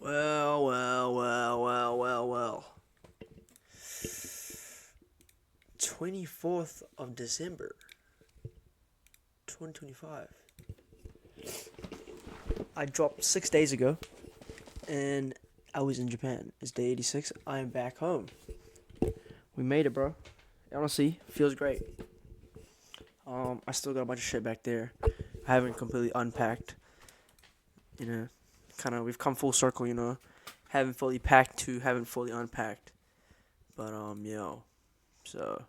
Well. 24th of December, 2025. I dropped 6 days ago, and I was in Japan. It's day 86. I am back home. We made it, bro. Honestly, feels great. I still got a bunch of shit back there. I haven't completely unpacked. We've come full circle. Haven't fully packed to haven't fully unpacked. But so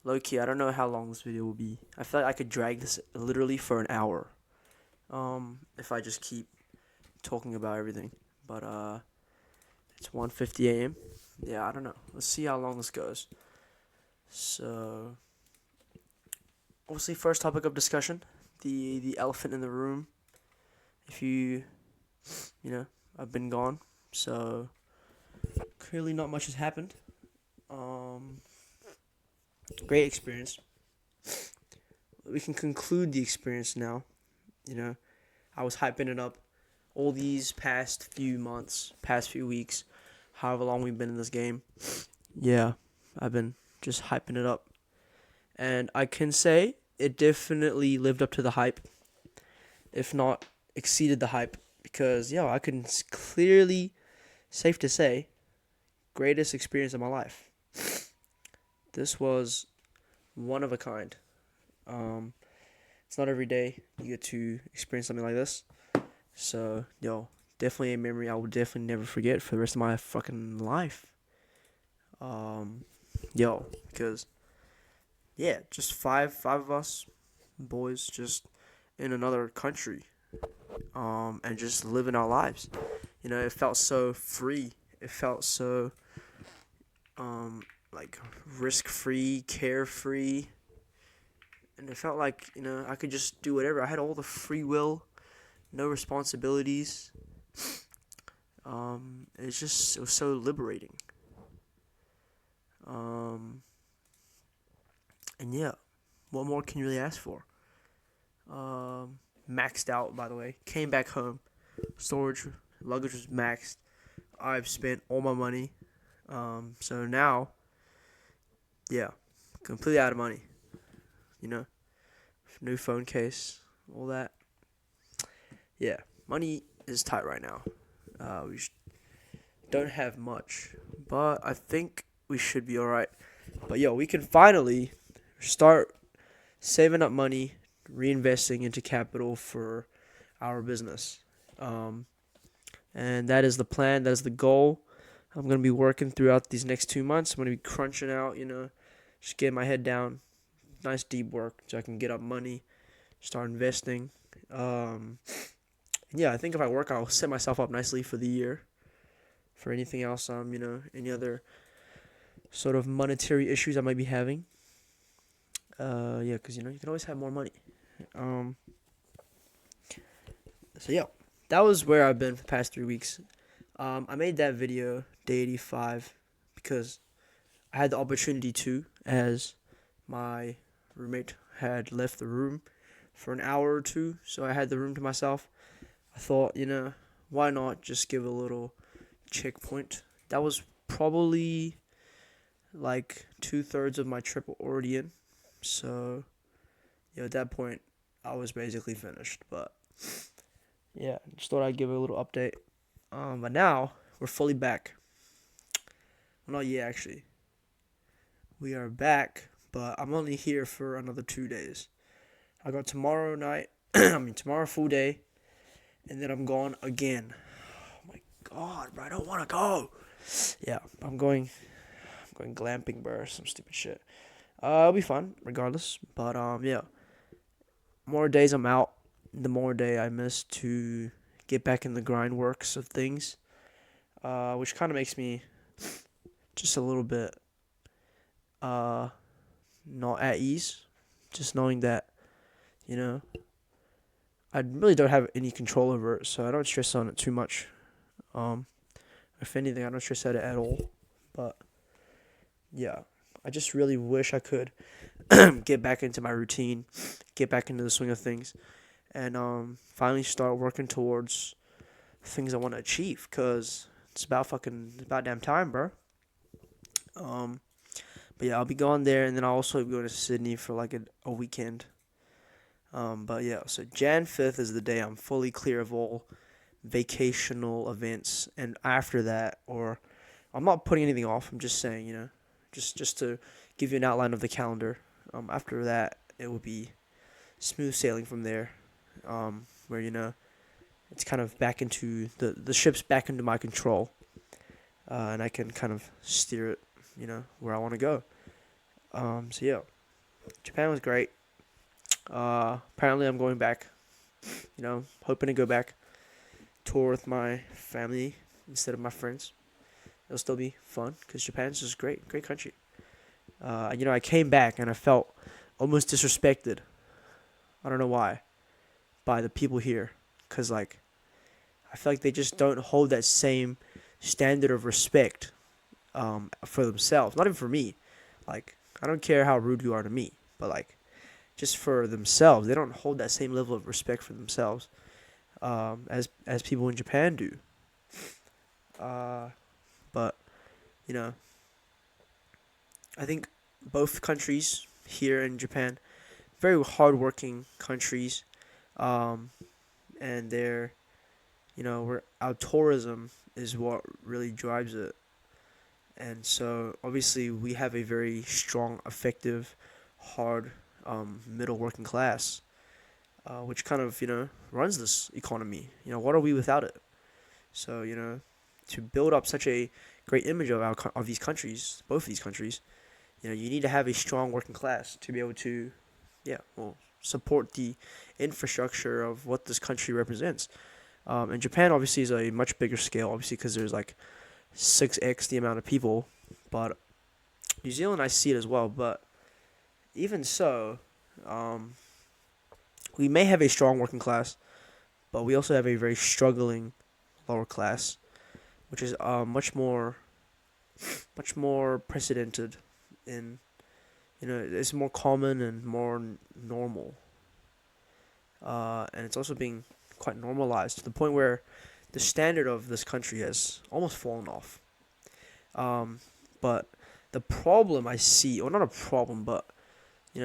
low key, I don't know how long this video will be. I feel like I could drag this literally for an hour. If I just keep talking about everything. But it's 1:50 a.m. Yeah, I don't know. Let's see how long this goes. So, obviously, first topic of discussion, the elephant in the room. If I've been gone, so clearly not much has happened. Great experience. We can conclude the experience now. I was hyping it up all these past few months, past few weeks, however long we've been in this game. Yeah, I've been just hyping it up. And I can say it definitely lived up to the hype, if not exceeded the hype, because, I can clearly, safe to say, greatest experience of my life. This was one of a kind. It's not every day you get to experience something like this. So, definitely a memory I will definitely never forget for the rest of my fucking life. Because, just five of us boys just in another country, and just living our lives. It felt so free. It felt so, risk-free, carefree. And it felt like, I could just do whatever. I had all the free will, no responsibilities. It was so liberating. What more can you really ask for? Maxed out, by the way. Came back home. Storage, luggage was maxed. I've spent all my money. So now, completely out of money. New phone case, all that. Yeah, money is tight right now. We don't have much, but I think we should be alright. But we can finally start saving up money, reinvesting into capital for our business. And that is the plan. That is the goal. I'm going to be working throughout these next 2 months. I'm going to be crunching out, just getting my head down. Nice deep work so I can get up money, start investing. I think if I work, I'll set myself up nicely for the year. For anything else, any other sort of monetary issues I might be having. Because, you can always have more money. That was where I've been for the past 3 weeks. I made that video, day 85, because I had the opportunity to, as my roommate had left the room for an hour or two, so I had the room to myself. I thought, why not just give a little checkpoint? That was probably like 2/3 of my trip already in. So, at that point, I was basically finished. But, just thought I'd give a little update. But now, we're fully back. Well, not yet, actually. We are back, but I'm only here for another 2 days. I got tomorrow night, tomorrow full day, and then I'm gone again. Oh my god, bro, I don't want to go. I'm going glamping, bro, some stupid shit. It'll be fun, regardless, but, more days I'm out, the more day I miss to get back in the grind works of things, which kind of makes me just a little bit, not at ease, just knowing that, I really don't have any control over it, so I don't stress on it too much. If anything, I don't stress at it at all. But I just really wish I could get back into my routine, get back into the swing of things, and finally start working towards things I want to achieve, cause it's about damn time, bro. Um, but yeah, I'll be going there, and then I'll also be going to Sydney for like a weekend. But yeah, so Jan 5th is the day I'm fully clear of all vacational events, and after that, or I'm not putting anything off. I'm just saying, just to give you an outline of the calendar. After that, it will be smooth sailing from there, where it's kind of back into the ship's back into my control, and I can kind of steer it, where I want to go. So yeah, Japan was great. Apparently I'm going back. Hoping to go back, tour with my family instead of my friends. It'll still be fun because Japan's just great, great country. I came back and I felt almost disrespected. I don't know why, by the people here, cause like I feel like they just don't hold that same standard of respect for themselves. Not even for me. Like I don't care how rude you are to me, but like just for themselves, they don't hold that same level of respect for themselves as people in Japan do. But you know, I think both countries here in Japan, very hardworking countries, um, and they're where our tourism is what really drives it. And so obviously we have a very strong, effective, hard middle working class, which kind of runs this economy. What are we without it? So to build up such a great image of of these countries, both of these countries, you need to have a strong working class to be able to, yeah, well, support the infrastructure of what this country represents. And Japan obviously is a much bigger scale, obviously because there's like 6x the amount of people, but New Zealand I see it as well. But even so, um, we may have a strong working class, but we also have a very struggling lower class, which is much more precedented in it's more common and more normal, and it's also being quite normalized to the point where the standard of this country has almost fallen off. But the problem I see, or not a problem, but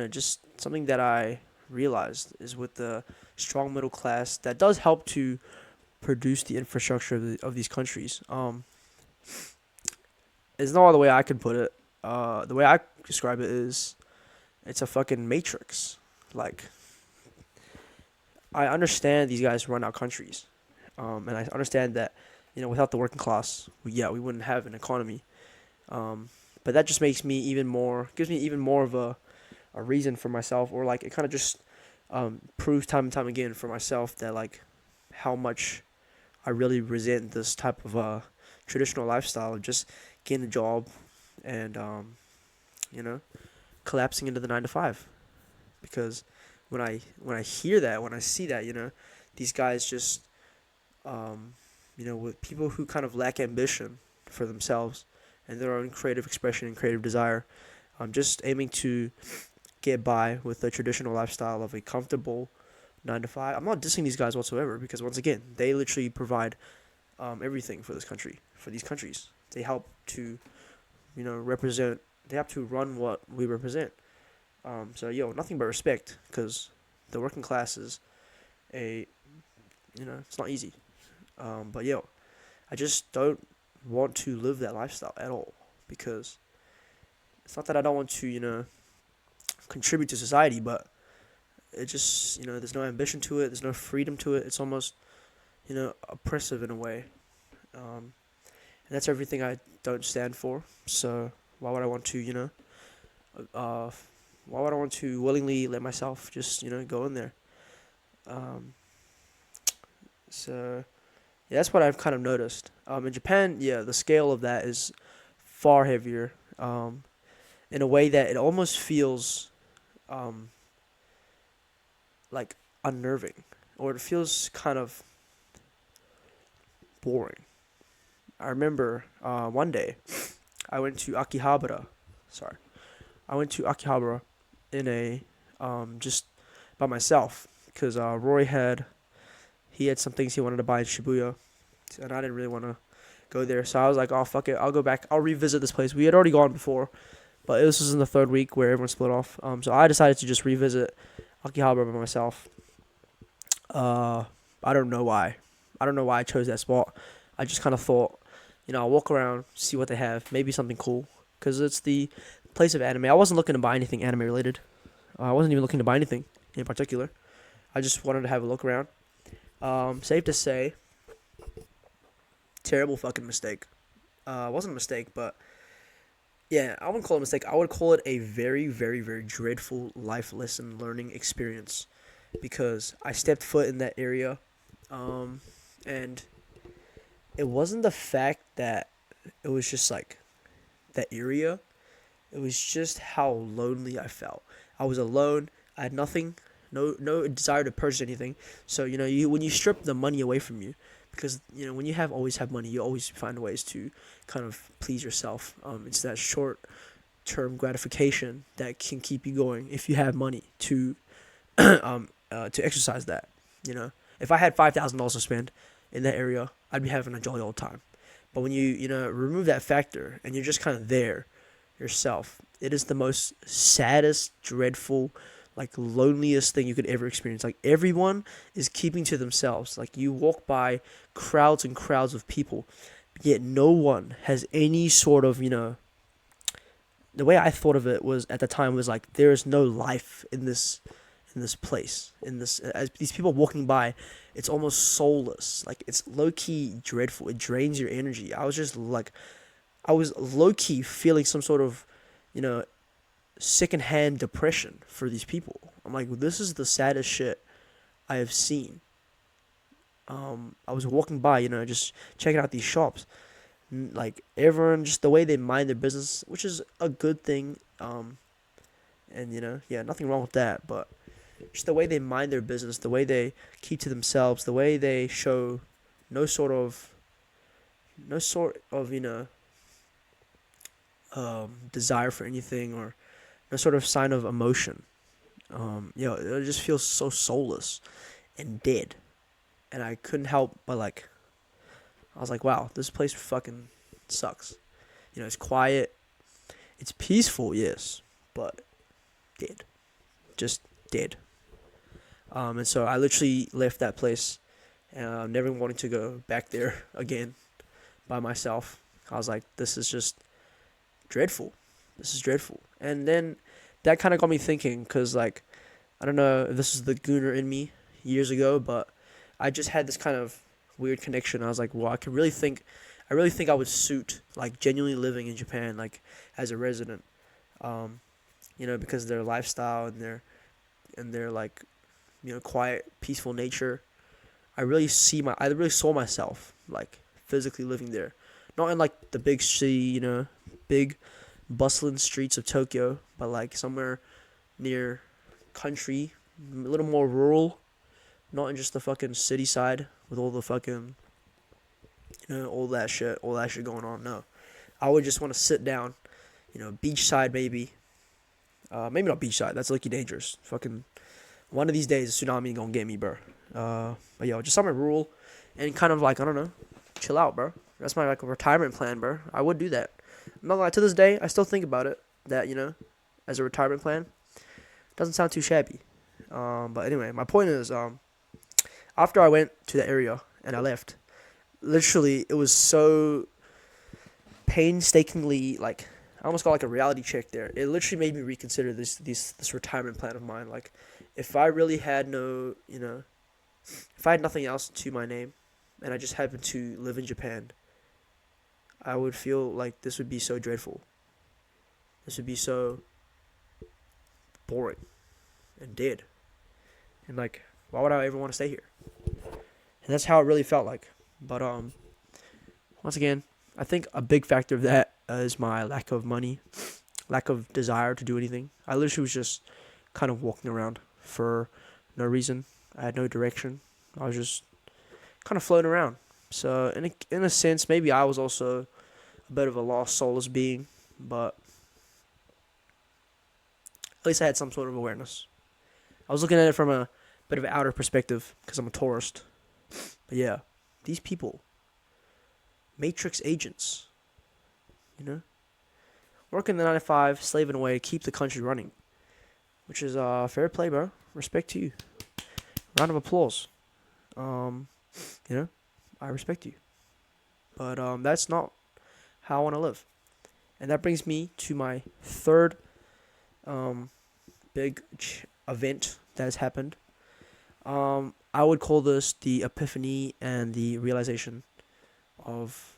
just something that I realized is with the strong middle class that does help to produce the infrastructure of these countries. There's no other way I can put it. The way I describe it is, it's a fucking matrix. Like, I understand these guys run our countries, and I understand that, without the working class, we wouldn't have an economy. But that just gives me even more of a reason for myself, or like it kind of just proves time and time again for myself that like how much I really resent this type of traditional lifestyle of just getting a job and you know collapsing into the 9 to 5. Because when I hear that, when I see that, these guys just with people who kind of lack ambition for themselves and their own creative expression and creative desire, just aiming to get by with the traditional lifestyle of a comfortable 9 to 5. I'm not dissing these guys whatsoever, because once again, they literally provide everything for this country, for these countries. They help to, represent. They have to run what we represent. So nothing but respect, because the working class is it's not easy. But I just don't want to live that lifestyle at all, because it's not that I don't want to, contribute to society, but it just, there's no ambition to it, there's no freedom to it. It's almost, oppressive in a way. And that's everything I don't stand for. So why would I want to, why would I want to willingly let myself just, go in there? So yeah, that's what I've kind of noticed. In Japan, the scale of that is far heavier. In a way that it almost feels, like unnerving, or it feels kind of boring. I remember one day I went to Akihabara. Sorry, I went to Akihabara in a just by myself, because Roy had some things he wanted to buy in Shibuya, and I didn't really want to go there. So I was like, oh fuck it, I'll go back. I'll revisit this place. We had already gone before, but this was in the third week where everyone split off. So I decided to just revisit Akihabara by myself. I don't know why. I don't know why I chose that spot. I just kind of thought, I'll walk around, see what they have, maybe something cool, because it's the place of anime. I wasn't looking to buy anything anime related. I wasn't even looking to buy anything in particular. I just wanted to have a look around. Safe to say, terrible fucking mistake. It wasn't a mistake, but yeah, I wouldn't call it a mistake. I would call it a very, very, very dreadful life lesson learning experience, because I stepped foot in that area, and it wasn't the fact that it was just like that area. It was just how lonely I felt. I was alone. I had nothing, no desire to purchase anything. So when you strip the money away from you, because when you always have money, you always find ways to kind of please yourself. It's that short term gratification that can keep you going if you have money to to exercise that. If I had $5,000 to spend in that area, I'd be having a jolly old time. But when you remove that factor and you're just kind of there yourself, it is the most saddest, dreadful, like loneliest thing you could ever experience. Like everyone is keeping to themselves. Like you walk by crowds and crowds of people, yet no one has any sort of the way I thought of it was at the time was like there is no life in this place, as these people walking by, it's almost soulless. Like it's low-key dreadful. It drains your energy. I was low-key feeling some sort of secondhand depression for these people. I'm like, this is the saddest shit I have seen. I was walking by, just checking out these shops, like everyone, just the way they mind their business, which is a good thing. And nothing wrong with that, but just the way they mind their business, the way they keep to themselves, the way they show no sort of desire for anything, or no sort of sign of emotion. It just feels so soulless and dead. And I couldn't help but I was like, wow, this place fucking sucks. It's quiet, it's peaceful, yes, but dead, just dead. And so I literally left that place, never wanting to go back there again by myself. I was like, this is just dreadful. This is dreadful. And then that kind of got me thinking, because I don't know if this is the gooner in me years ago, but I just had this kind of weird connection. I was like, well, I really think I would suit genuinely living in Japan as a resident, because of their lifestyle and their quiet, peaceful nature. I really saw myself physically living there, not in the big city, big bustling streets of Tokyo, but somewhere near country, a little more rural, not in just the fucking city side with all the fucking all that shit going on. No, I would just want to sit down, beachside maybe. Maybe not beachside. That's lucky dangerous. Fucking one of these days, a tsunami gonna get me, bro. But just somewhere rural, and kind of I don't know, chill out, bro. That's my retirement plan, bro. I would do that. I'm not gonna lie, to this day, I still think about it. That as a retirement plan, doesn't sound too shabby. But anyway, my point is, after I went to the area and I left, literally it was so painstakingly I almost got a reality check there. It literally made me reconsider this retirement plan of mine. If I really had if I had nothing else to my name, and I just happened to live in Japan, I would feel like this would be so dreadful. This would be so boring and dead. And why would I ever want to stay here? And that's how it really felt like. But once again, I think a big factor of that is my lack of money, lack of desire to do anything. I literally was just kind of walking around for no reason. I had no direction. I was just kind of floating around. So in a sense, maybe I was also a bit of a lost soulless being, but at least I had some sort of awareness. I was looking at it from a bit of an outer perspective because I'm a tourist. But yeah, these people, matrix agents, you know, working the 9 to 5, slaving away, keep the country running, which is fair play, bro. Respect to you. Round of applause. You know, I respect you, but that's not how I want to live, and that brings me to my third big event that has happened. I would call this the epiphany and the realization of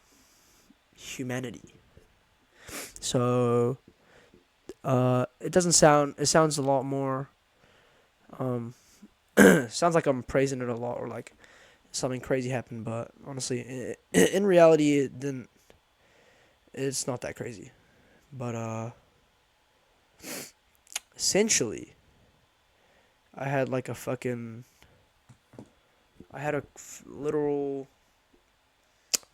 humanity. So, it doesn't sound. It sounds a lot more. Sounds like I'm praising it a lot, or like something crazy happened. But honestly, in reality, it didn't. It's not that crazy. But essentially, I had like a fucking. I had a literal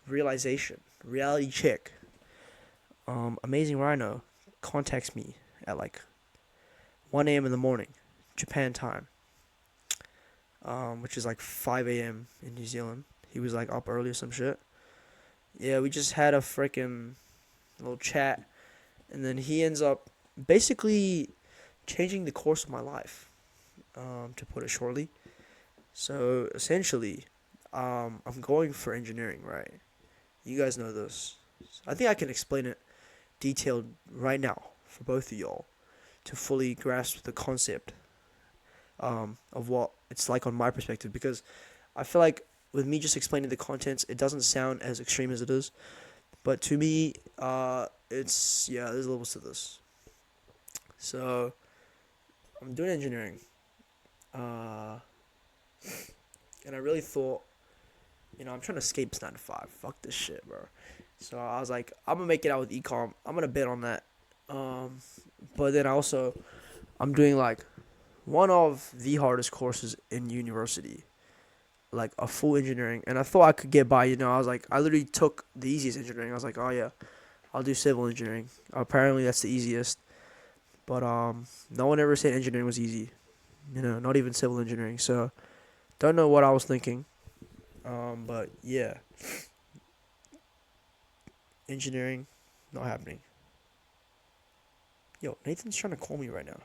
realization. Reality check. Amazing Rhino contacts me at like 1 a.m. in the morning, Japan time, which is like 5 a.m. in New Zealand. He was like up early or some shit. Yeah, we just had a freaking little chat, and then he ends up basically changing the course of my life, to put it shortly. So essentially, I'm going for engineering, right? You guys know this. I think I can explain it detailed right now for both of y'all to fully grasp the concept of what it's like on my perspective, because I feel like with me just explaining the contents, it doesn't sound as extreme as it is. But to me, it's, yeah, there's levels to this. So, I'm doing engineering. And I really thought, I'm trying to escape this 9 to 5. Fuck this shit, bro. So I was like, I'm gonna make it out with ecom. I'm gonna bet on that. But then I'm doing like one of the hardest courses in university, like a full engineering. And I thought I could get by. I was like, I literally took the easiest engineering. I was like, oh yeah, I'll do civil engineering. Apparently that's the easiest. But no one ever said engineering was easy. Not even civil engineering. So don't know what I was thinking. But yeah, engineering, not happening. Yo, Nathan's trying to call me right now.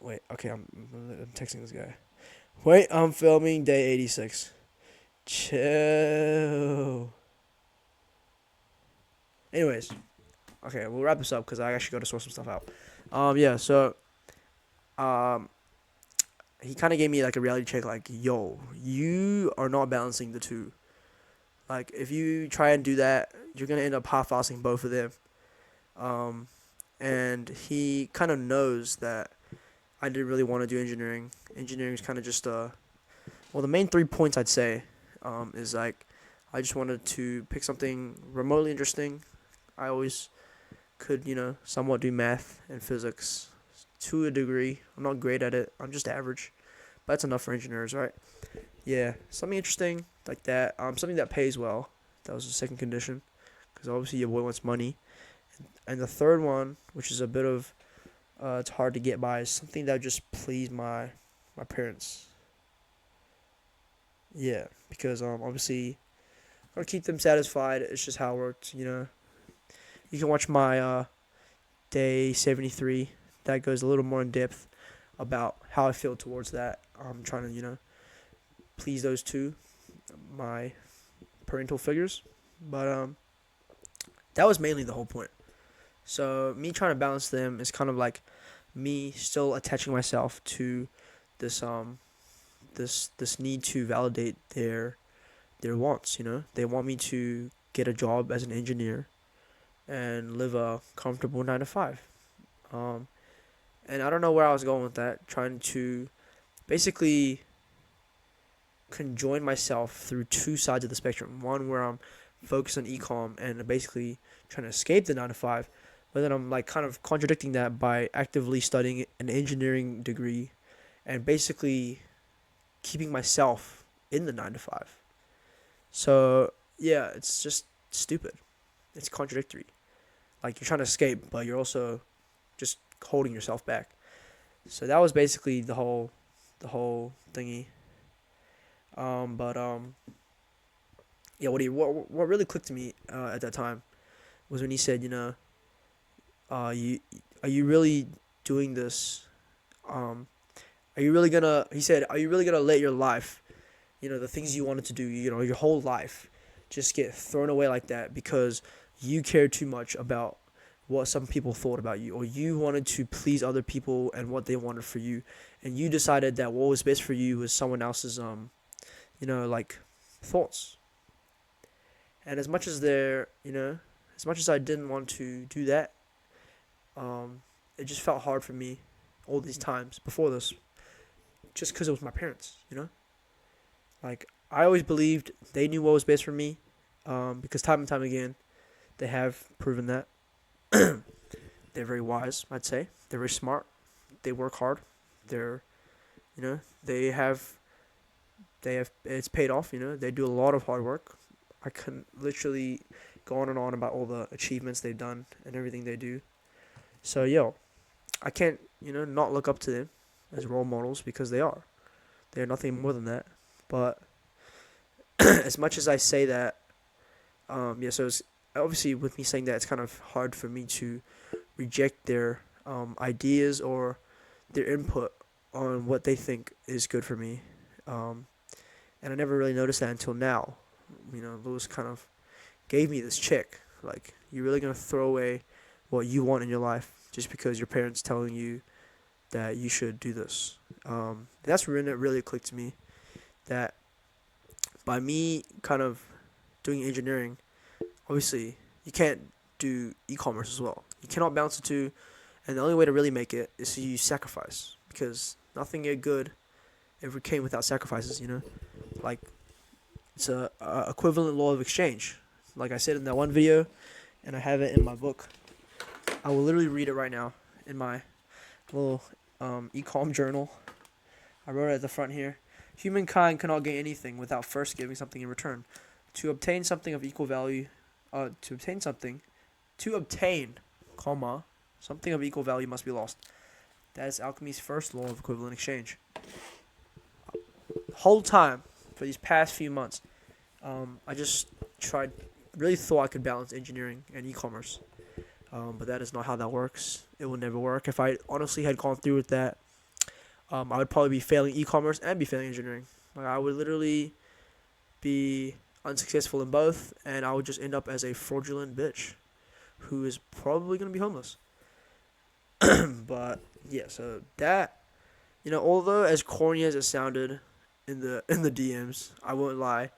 Wait, okay, I'm texting this guy. Wait, I'm filming day 86. Chill. Anyways, okay, we'll wrap this up because I actually got to sort some stuff out. Yeah, so, he kind of gave me like a reality check, like, yo, you are not balancing the two. Like, if you try and do that, you're gonna end up half-assing both of them. And he kind of knows that I didn't really want to do engineering. Engineering is kind of just the main 3 points I'd say, is like, I just wanted to pick something remotely interesting. I always could, somewhat do math and physics to a degree. I'm not great at it. I'm just average. But that's enough for engineers, right? Yeah, something interesting like that. Something that pays well. That was the second condition, because obviously your boy wants money. And the third one, which is a bit of, it's hard to get by, is something that would just please my parents. Yeah, because obviously, I want to keep them satisfied. It's just how it works, You can watch my day 73. That goes a little more in depth about how I feel towards that. I'm trying to, please those two, my parental figures. But that was mainly the whole point. So me trying to balance them is kind of like me still attaching myself to this this need to validate their wants. They want me to get a job as an engineer and live a comfortable 9 to 5. And I don't know where I was going with that, trying to basically conjoin myself through two sides of the spectrum. One where I'm focused on ecom and basically trying to escape the 9 to 5, but then I'm like kind of contradicting that by actively studying an engineering degree and basically keeping myself in the 9 to 5. So yeah, it's just stupid. It's contradictory. Like, you're trying to escape, but you're also just holding yourself back. So that was basically the whole thingy. But yeah, what really clicked to me at that time was when he said, you are you really doing this? Um, are you really gonna? He said, are you really gonna let your life, the things you wanted to do, your whole life, just get thrown away like that because you cared too much about what some people thought about you, or you wanted to please other people and what they wanted for you, and you decided that what was best for you was someone else's like thoughts. And as much as I didn't want to do that, it just felt hard for me all these times before this, just because it was my parents. Like, I always believed they knew what was best for me, because time and time again, they have proven that. They're very wise, I'd say. They're very smart. They work hard. They're, they have it's paid off. They do a lot of hard work. I can literally go on and on about all the achievements they've done and everything they do. So I can't not look up to them as role models, because they are. They're nothing more than that. But as much as I say that, so it's obviously, with me saying that, it's kind of hard for me to reject their ideas or their input on what they think is good for me. And I never really noticed that until now. Lewis kind of gave me this check. Like, you're really gonna throw away what you want in your life just because your parents telling you that you should do this. That's when it really clicked to me that by me kind of doing engineering, obviously you can't do e-commerce as well. You cannot balance the two, and the only way to really make it is to use sacrifice, because nothing good ever came without sacrifices. Like, it's a equivalent law of exchange. Like I said in that one video, and I have it in my book. I will literally read it right now in my little e-com journal. I wrote it at the front here. Humankind cannot gain anything without first giving something in return. To obtain something of equal value, something of equal value must be lost. That is alchemy's first law of equivalent exchange. Whole time for these past few months, I just really thought I could balance engineering and e-commerce, but that is not how that works. It will never work. If I honestly had gone through with that, I would probably be failing e-commerce and be failing engineering. Like, I would literally be unsuccessful in both, and I would just end up as a fraudulent bitch who is probably gonna be homeless. But yeah, so that, although as corny as it sounded in the DMs, I won't lie,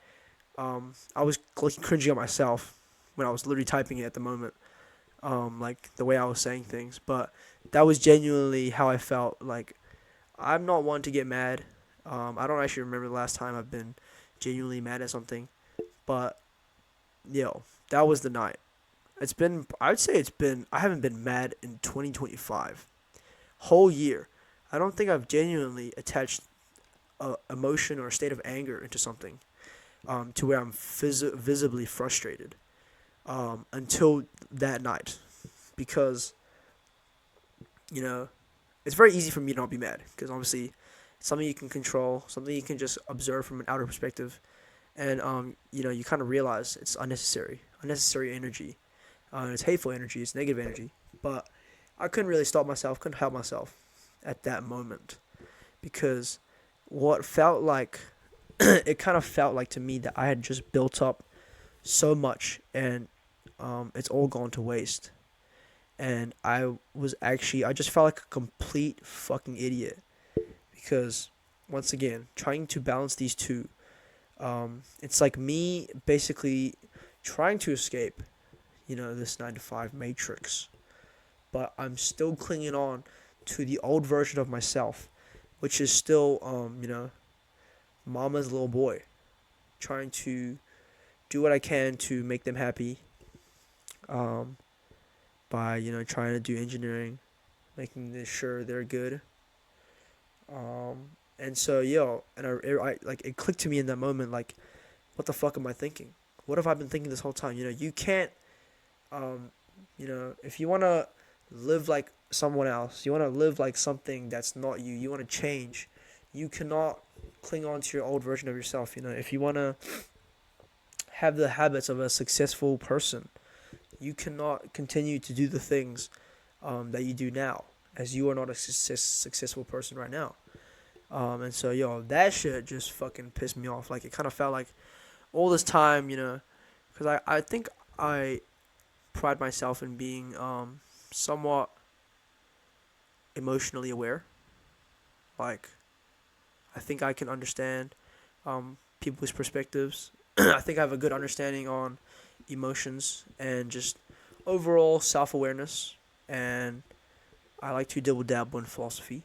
I was cringing at myself when I was literally typing it at the moment, like the way I was saying things. But that was genuinely how I felt. Like, I'm not one to get mad. I don't actually remember the last time I've been genuinely mad at something, but that was the night. I haven't been mad in 2025, whole year. I don't think I've genuinely attached a emotion or a state of anger into something, to where I'm visibly frustrated, until that night, because it's very easy for me to not be mad, because obviously it's something you can control, something you can just observe from an outer perspective, and you kind of realize it's unnecessary energy, it's hateful energy, it's negative energy. But I couldn't really stop myself, couldn't help myself at that moment, because what felt like it kind of felt like to me that I had just built up so much, and it's all gone to waste. And I just felt like a complete fucking idiot, because once again, trying to balance these two, it's like me basically trying to escape, this 9 to 5 matrix, but I'm still clinging on to the old version of myself, which is still, mama's little boy, trying to do what I can to make them happy, by trying to do engineering, making sure they're good. And so and I like, it clicked to me in that moment, like, what the fuck am I thinking? What have I been thinking this whole time? You can't, if you wanna live like someone else, you wanna live like something that's not you. You wanna change. You cannot cling on to your old version of yourself. If you wanna have the habits of a successful person. You cannot continue to do the things that you do now, as you are not a successful person right now. And so, that shit just fucking pissed me off. Like, it kind of felt like all this time, because I think I pride myself in being somewhat emotionally aware. Like, I think I can understand people's perspectives. I think I have a good understanding on emotions and just overall self-awareness. And I like to double dabble in philosophy.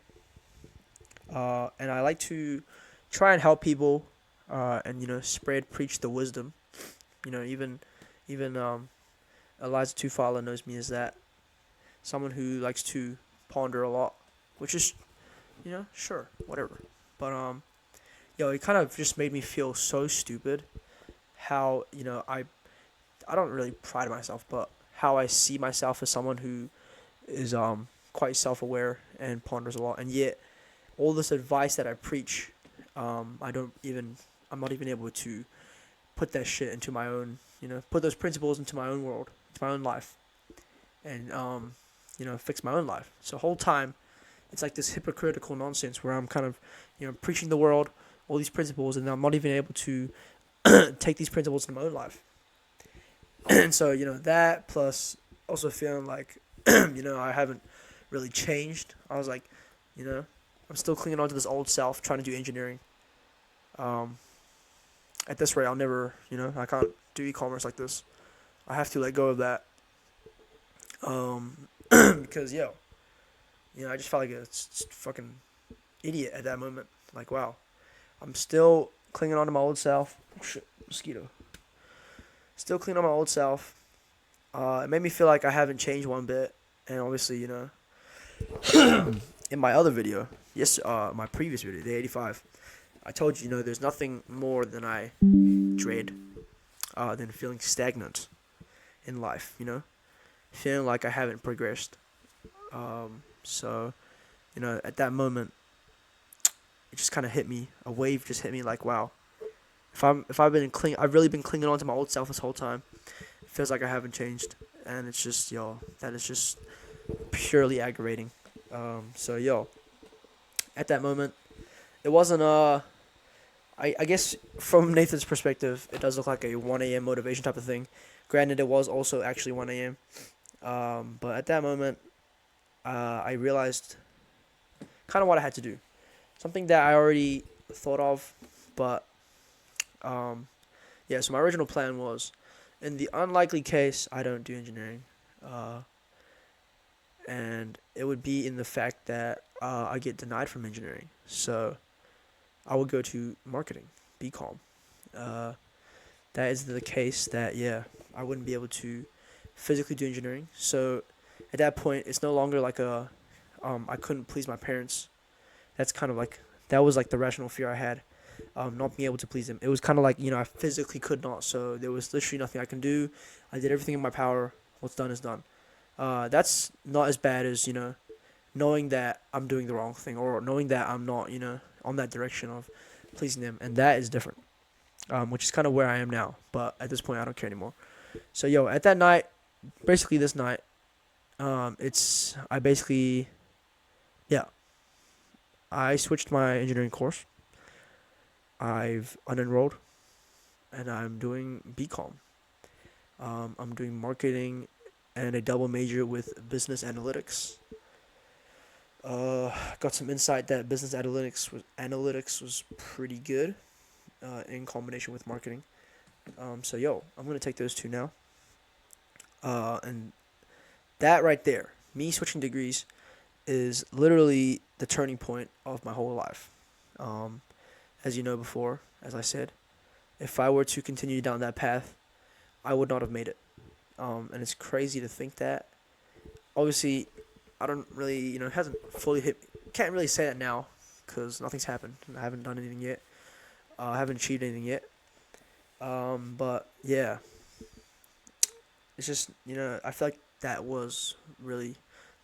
And I like to try and help people, and preach the wisdom. Even Eliza Tufala knows me as that, someone who likes to ponder a lot, which is, sure, whatever. But it kind of just made me feel so stupid. How I don't really pride myself, but how I see myself as someone who is quite self-aware and ponders a lot, and yet all this advice that I preach, I'm not even able to put that shit into my own, put those principles into my own world, into my own life, and fix my own life. So the whole time, it's like this hypocritical nonsense where I'm kind of, preaching the world all these principles, and I'm not even able to take these principles into my own life. And so, that plus also feeling like, I haven't really changed. I was like, I'm still clinging on to this old self, trying to do engineering. At this rate, I'll never, I can't do e-commerce like this. I have to let go of that. Because, I just felt like a fucking idiot at that moment. Like, wow, I'm still clinging on to my old self. Oh, shit, mosquito. Still clinging on my old self. It made me feel like I haven't changed one bit. And obviously, in my other video, my previous video, the 85, I told you, there's nothing more than I dread than feeling stagnant in life, feeling like I haven't progressed. So, at that moment, it just kind of hit me. A wave just hit me like, wow. I've really been clinging on to my old self this whole time. It feels like I haven't changed, and it's just, that is just purely aggravating. So, at that moment, it wasn't I guess from Nathan's perspective, it does look like a 1 a.m. motivation type of thing. Granted, it was also actually 1 a.m. But at that moment, I realized kind of what I had to do. Something that I already thought of, but so my original plan was, in the unlikely case I don't do engineering, and it would be in the fact that I get denied from engineering. So I would go to marketing, BCom. That is the case that, I wouldn't be able to physically do engineering. So at that point, it's no longer like I couldn't please my parents. That's kind of like, that was like the rational fear I had, not being able to please them. It was kind of like, I physically could not. So there was literally nothing I can do. I did everything in my power. What's done is done. That's not as bad as, knowing that I'm doing the wrong thing, or knowing that I'm not, on that direction of pleasing them. And that is different, which is kind of where I am now. But at this point, I don't care anymore. So, at that night, basically this night, I switched my engineering course. I've unenrolled, and I'm doing BCom. I'm doing marketing and a double major with business analytics. Got some insight that business analytics was pretty good in combination with marketing. So I'm gonna take those two now. And that right there, me switching degrees, is literally the turning point of my whole life. As you know before, as I said, if I were to continue down that path, I would not have made it. And it's crazy to think that. Obviously, I don't really, it hasn't fully hit me. Can't really say that now, because nothing's happened. I haven't done anything yet. I haven't achieved anything yet. But yeah, it's just, I feel like that was really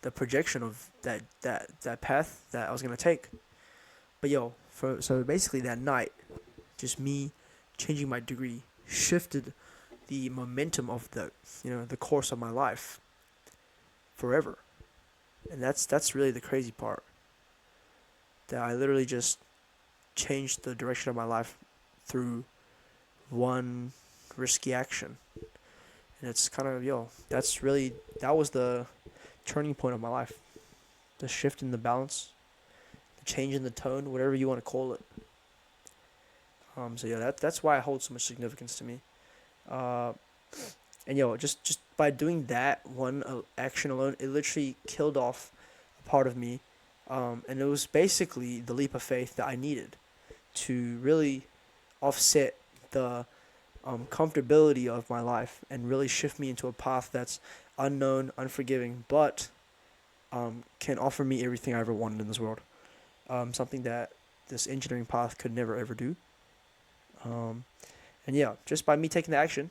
the projection of that path that I was gonna take. But so basically that night, just me changing my degree shifted the momentum of the course of my life forever. And that's really the crazy part. That I literally just changed the direction of my life through one risky action. And it's kind of, that was the turning point of my life. The shift in the balance, the change in the tone, whatever you want to call it. So yeah, that's why it holds so much significance to me. Uh, and just by doing that one action alone, it literally killed off a part of me. And it was basically the leap of faith that I needed to really offset the comfortability of my life and really shift me into a path that's unknown, unforgiving, but can offer me everything I ever wanted in this world. Something that this engineering path could never ever do. And yeah, just by me taking the action,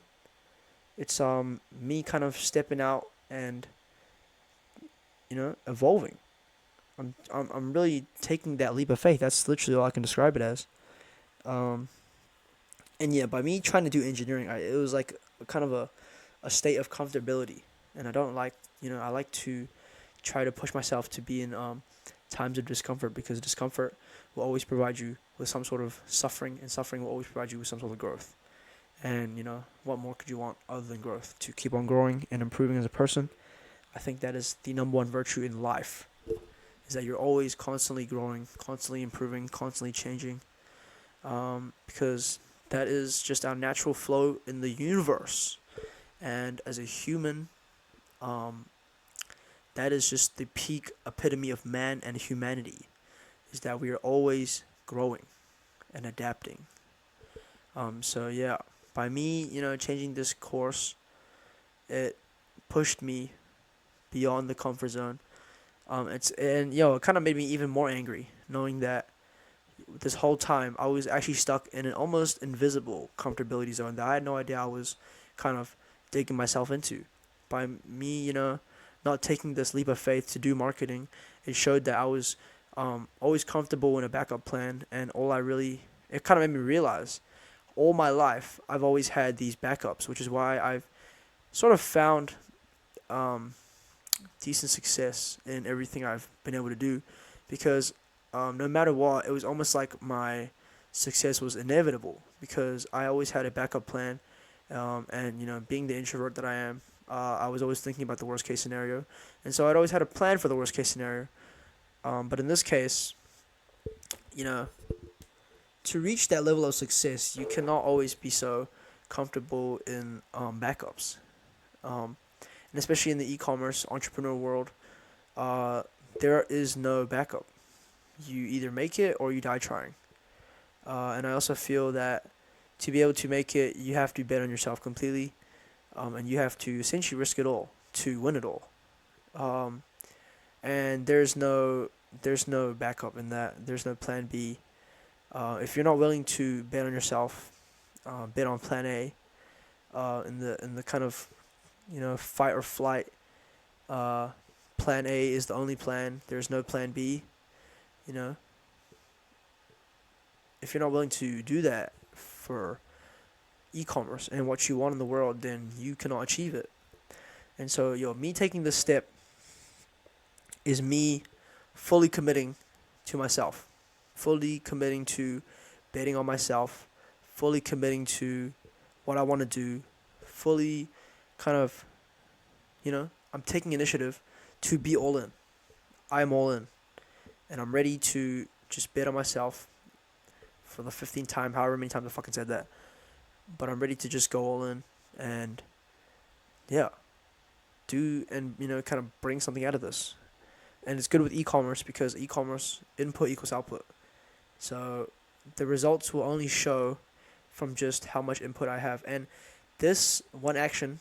it's me kind of stepping out and evolving. I'm really taking that leap of faith. That's literally all I can describe it as. And yeah, by me trying to do engineering, it was like kind of a state of comfortability, and I don't like I like to try to push myself to be in times of discomfort, because discomfort will always provide you with some sort of suffering, and suffering will always provide you with some sort of growth. And what more could you want other than growth? To keep on growing and improving as a person. I think that is the number one virtue in life, is that you're always constantly growing, constantly improving, constantly changing, because that is just our natural flow in the universe. And as a human, that is just the peak epitome of man and humanity, is that we are always growing and adapting. So yeah, by me, changing this course, it pushed me beyond the comfort zone. It kind of made me even more angry, knowing that this whole time I was actually stuck in an almost invisible comfortability zone that I had no idea I was kind of digging myself into. By me, not taking this leap of faith to do marketing, it showed that I was always comfortable in a backup plan, and it kind of made me realize all my life I've always had these backups, which is why I've sort of found decent success in everything I've been able to do, because no matter what, it was almost like my success was inevitable, because I always had a backup plan. And being the introvert that I am, I was always thinking about the worst case scenario, and so I'd always had a plan for the worst case scenario. But in this case, to reach that level of success, you cannot always be so comfortable in backups, and especially in the e-commerce entrepreneur world, there is no backup. You either make it or you die trying. And I also feel that to be able to make it, you have to bet on yourself completely, and you have to essentially risk it all to win it all. And there's no backup in that. There's no plan B. If you're not willing to bet on yourself, bet on plan A, in the kind of fight or flight. Plan A is the only plan. There's no plan B. If you're not willing to do that for e-commerce and what you want in the world, then you cannot achieve it. And so, me taking this step is me fully committing to myself, fully committing to betting on myself, fully committing to what I want to do, fully kind of, I'm taking initiative to be all in. I'm all in. And I'm ready to just bet on myself for the 15th time, however many times I fucking said that. But I'm ready to just go all in and, kind of bring something out of this. And it's good with e-commerce, because e-commerce, input equals output. So the results will only show from just how much input I have. And this one action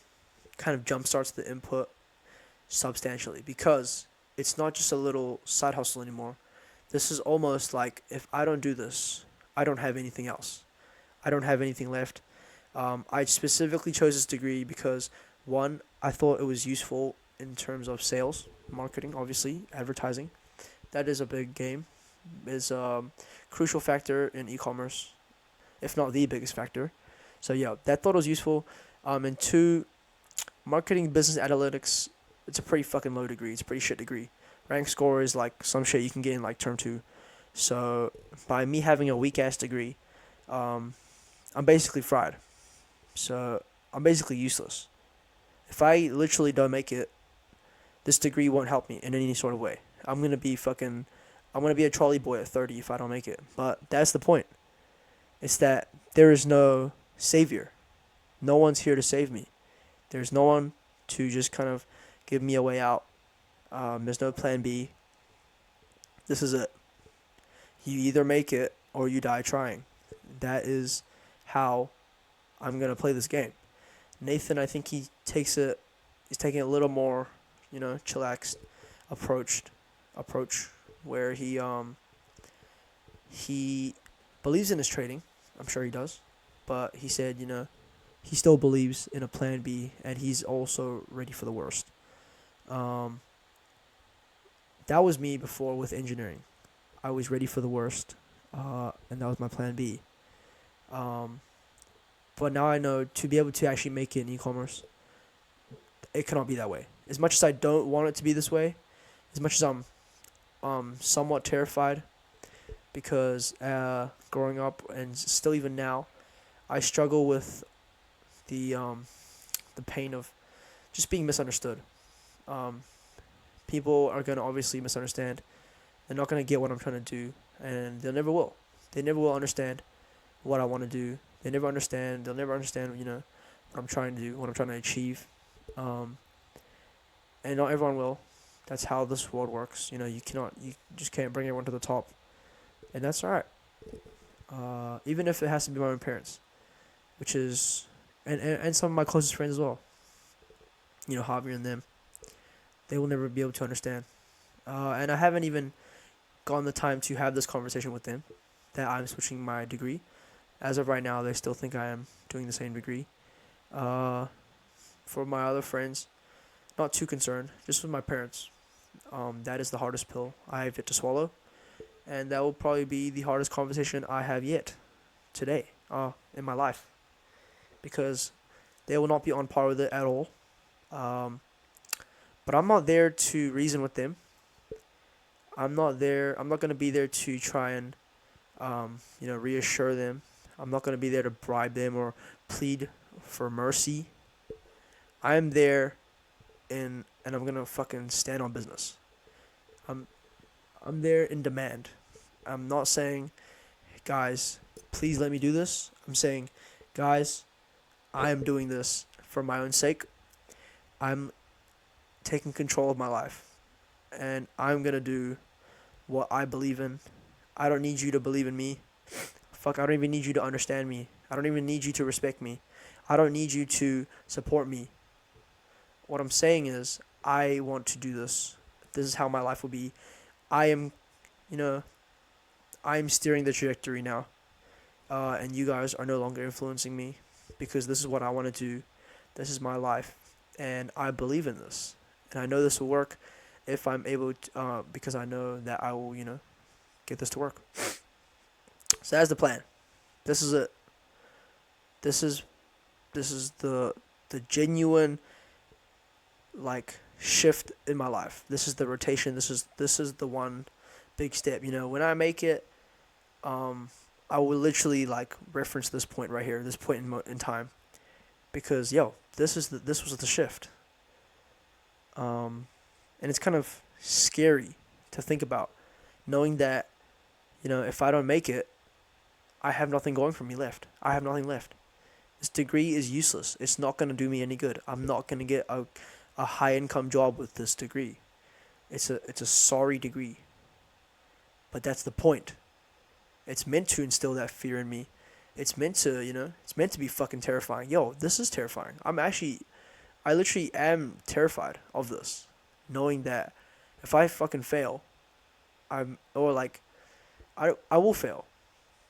kind of jumpstarts the input substantially, because it's not just a little side hustle anymore. This is almost like, if I don't do this, I don't have anything else. I don't have anything left. I specifically chose this degree because, one, I thought it was useful in terms of sales, marketing, obviously, advertising. That is a big game. Is a crucial factor in e-commerce, if not the biggest factor. So yeah, that thought was useful. And two, marketing business analytics. It's a pretty fucking low degree. It's a pretty shit degree. Rank score is like some shit you can get in like term two. So by me having a weak ass degree, um, I'm basically fried. So I'm basically useless. If I literally don't make it, this degree won't help me in any sort of way. I'm gonna be a trolley boy at 30 if I don't make it. But that's the point. It's that there is no savior. No one's here to save me. There's no one to just kind of give me a way out. There's no plan B. This is it. You either make it or you die trying. That is how I'm gonna play this game. Nathan, I think he's taking a little more, chillaxed approach where he believes in his trading. I'm sure he does, but he said, he still believes in a plan B, and he's also ready for the worst. Um, that was me before with engineering. I was ready for the worst, and that was my plan B. Um, but now I know to be able to actually make it in e-commerce, it cannot be that way. As much as I don't want it to be this way, as much as I'm somewhat terrified, because growing up and still even now, I struggle with the pain of just being misunderstood. Um, People are gonna obviously misunderstand. They're not gonna get what I'm trying to do, and they never will. They never will understand what I want to do. They never understand. They'll never understand. What I'm trying to do, what I'm trying to achieve. Um, and not everyone will. That's how this world works. You just can't bring everyone to the top, and that's alright. Even if it has to be my own parents, which is, and some of my closest friends as well. Javier and them, they will never be able to understand. And I haven't even gotten the time to have this conversation with them, that I'm switching my degree. As of right now, they still think I am doing the same degree. For my other friends, not too concerned. Just with my parents, that is the hardest pill I have yet to swallow, and that will probably be the hardest conversation I have yet today, in my life, because they will not be on par with it at all. But I'm not there to reason with them. I'm not going to be there to try and, reassure them. I'm not going to be there to bribe them or plead for mercy. I'm there and I'm going to fucking stand on business. I'm there in demand. I'm not saying, guys, please let me do this. I'm saying, guys, I am doing this for my own sake. I'm taking control of my life, and I'm going to do what I believe in. I don't need you to believe in me. Fuck, I don't even need you to understand me. I don't even need you to respect me. I don't need you to support me. What I'm saying is, I want to do this. This is how my life will be. I am steering the trajectory now. And you guys are no longer influencing me, because this is what I want to do. This is my life, and I believe in this. And I know this will work if I'm able to, because I know that I will, get this to work. So that's the plan. This is it. This is the genuine, like, shift in my life. This is the rotation. This is the one big step. When I make it, I will literally like reference this point right here, this point in time, because this was the shift. And it's kind of scary to think about, knowing that, if I don't make it, I have nothing going for me left. I have nothing left. This degree is useless. It's not going to do me any good. I'm not going to get a high income job with this degree. It's a sorry degree. But that's the point. It's meant to instill that fear in me. It's meant to be fucking terrifying. This is terrifying. I literally am terrified of this, knowing that if I fucking fail, I will fail,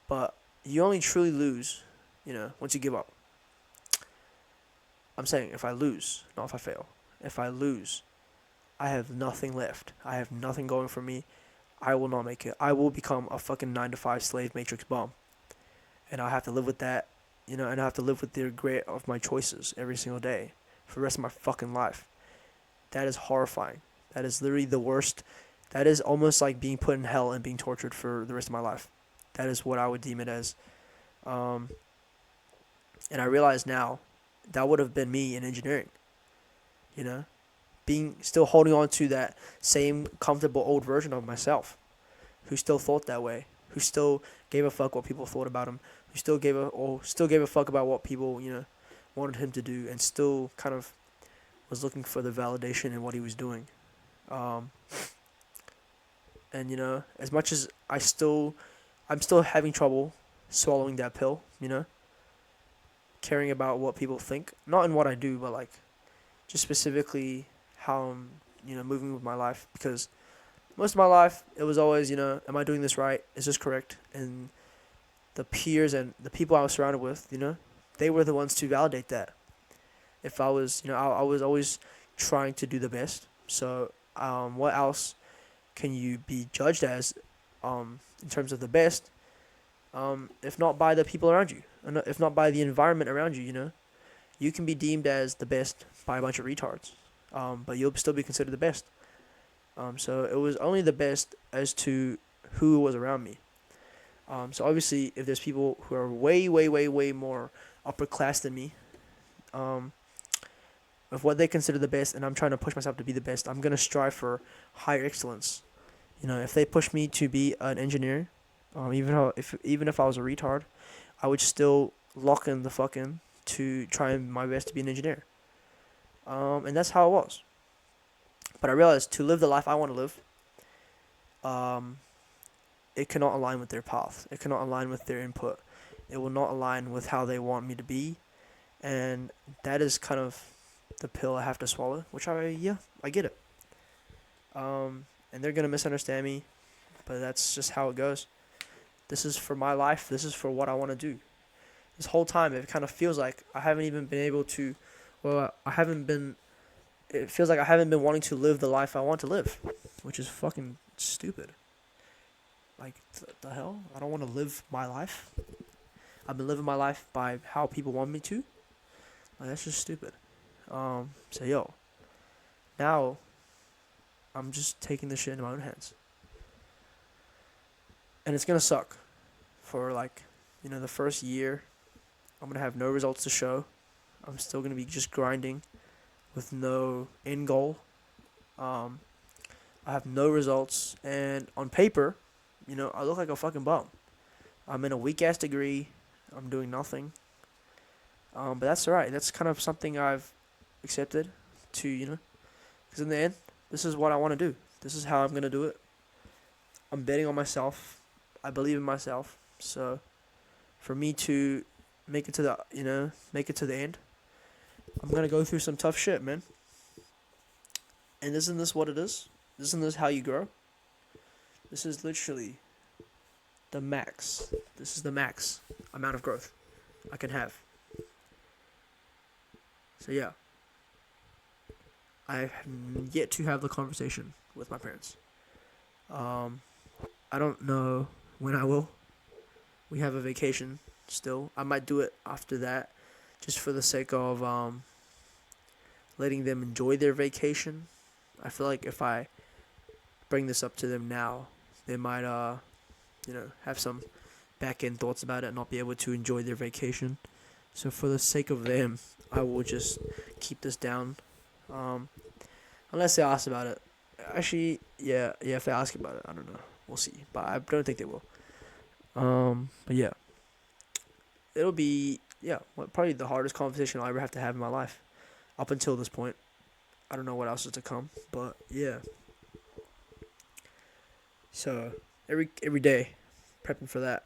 but you only truly lose, once you give up. I'm saying if I lose, not if I fail. If I lose, I have nothing left. I have nothing going for me. I will not make it. I will become a fucking 9-to-5 slave matrix bum, and I'll have to live with that and I have to live with the regret of my choices every single day for the rest of my fucking life. That is horrifying. That is literally the worst. That is almost like being put in hell and being tortured for the rest of my life. That is what I would deem it as. And I realize now that would have been me in engineering. You know, being still holding on to that same comfortable old version of myself, who still thought that way, who still gave a fuck what people thought about him, who still gave a fuck about what people wanted him to do, and still kind of was looking for the validation in what he was doing. And as much as I'm still having trouble swallowing that pill, caring about what people think, not in what I do, but like just specifically how I'm, moving with my life. Because most of my life, it was always, am I doing this right? Is this correct? And the peers and the people I was surrounded with, they were the ones to validate that. If I was, I was always trying to do the best. So, what else can you be judged as, in terms of the best, if not by the people around you, and if not by the environment around you? You can be deemed as the best by a bunch of retards, but you'll still be considered the best. So it was only the best as to who was around me. So obviously, if there's people who are way, way, way, way more upper class than me, of what they consider the best, and I'm trying to push myself to be the best, I'm gonna strive for higher excellence. If they push me to be an engineer, even if I was a retard, I would still lock in the fucking to try my best to be an engineer. And that's how it was. But I realized to live the life I want to live, it cannot align with their path. It cannot align with their input. It will not align with how they want me to be. And that is kind of the pill I have to swallow, which I get it. And they're going to misunderstand me, but that's just how it goes. This is for my life. This is for what I want to do. This whole time, it kind of feels like I haven't even been able to, it feels like I haven't been wanting to live the life I want to live, which is fucking stupid. Like, the hell? I don't want to live my life. I've been living my life by how people want me to. Like, that's just stupid. So now I'm just taking this shit into my own hands. And it's gonna suck for the first year. I'm gonna have no results to show. I'm still gonna be just grinding with no end goal. I have no results, and on paper, I look like a fucking bum. I'm in a weak ass degree. I'm doing nothing. But that's alright. That's kind of something I've accepted to, because in the end, this is what I want to do. This is how I'm gonna do it. I'm betting on myself. I believe in myself. So, for me to make it to the end, I'm gonna go through some tough shit, man. And isn't this what it is? Isn't this how you grow? This is literally the max. This is the max amount of growth I can have. So yeah, I have yet to have the conversation with my parents. I don't know when I will. We have a vacation still. I might do it after that, just for the sake of letting them enjoy their vacation. I feel like if I bring this up to them now, they might have some back end thoughts about it and not be able to enjoy their vacation. So for the sake of them, I will just keep this down. Unless they ask about it. Actually, yeah, if they ask about it, I don't know. We'll see. But I don't think they will. But yeah. It'll be, probably the hardest conversation I'll ever have to have in my life. Up until this point. I don't know what else is to come. But yeah. So, every day, prepping for that.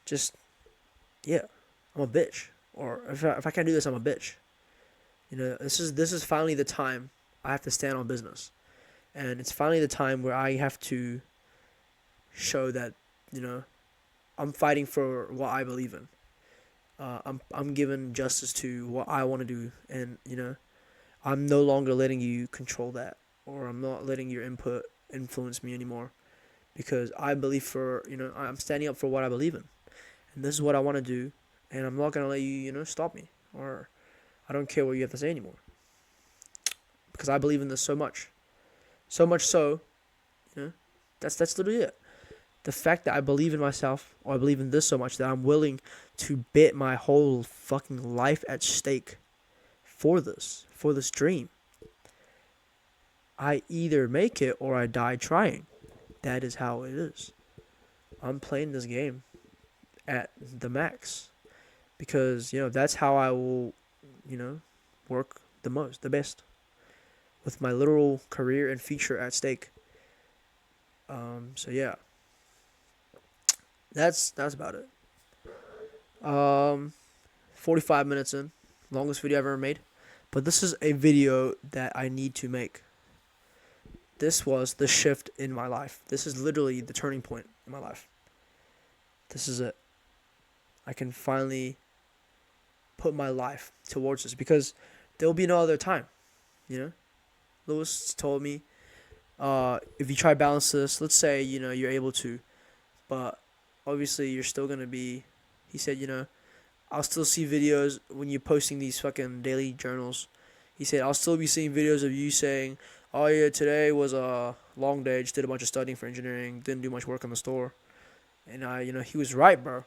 Just, I'm a bitch. Or if I can't do this, I'm a bitch. This is finally the time I have to stand on business. And it's finally the time where I have to show that, I'm fighting for what I believe in. I'm giving justice to what I want to do, and I'm no longer letting you control that, or I'm not letting your input influence me anymore, because I believe I'm standing up for what I believe in, and this is what I want to do, and I'm not gonna let you, stop me, or I don't care what you have to say anymore, because I believe in this so much so, you know, that's literally it. The fact that I believe in myself, or I believe in this so much that I'm willing to bet my whole fucking life at stake for this dream. I either make it or I die trying. That is how it is. I'm playing this game at the max because, that's how I will, work the best with my literal career and future at stake. So yeah, that's about it. 45 minutes in, longest video I've ever made. But this is a video that I need to make. This was the shift in my life. This is literally the turning point in my life. This is it. I can finally put my life towards this because there will be no other time. Lewis told me, if you try to balance this, let's say, you're able to, but obviously you're still going to be, he said, I'll still see videos when you're posting these fucking daily journals. He said, I'll still be seeing videos of you saying, oh yeah, today was a long day, just did a bunch of studying for engineering, didn't do much work on the store. And he was right, bro.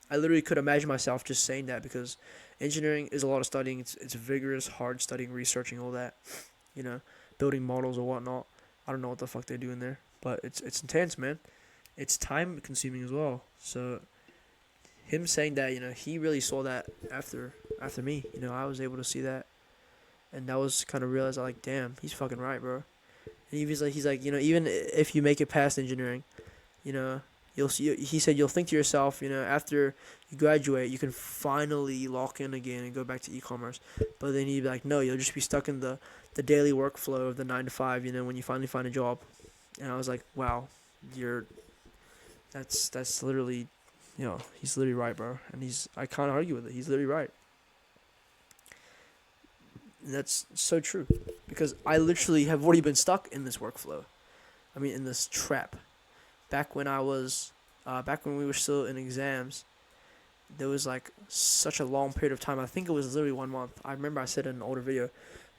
I literally could imagine myself just saying that because engineering is a lot of studying. It's vigorous, hard studying, researching, all that, building models or whatnot. I don't know what the fuck they're doing there, but it's intense, man. It's time consuming as well. So him saying that, he really saw that after me. I was able to see that, and that was kind of realized, like, damn, he's fucking right, bro. And he's like, even if you make it past engineering, you'll see. He said you'll think to yourself, after you graduate, you can finally lock in again and go back to e-commerce. But then you'd be like, no, you'll just be stuck in the daily workflow of the 9 to 5. When you finally find a job. And I was like, wow, that's literally, he's literally right, bro. And I can't argue with it. He's literally right. And that's so true, because I literally have already been stuck in this workflow. I mean, in this trap. Back when we were still in exams, there was like such a long period of time. I think it was literally 1 month. I remember I said in an older video,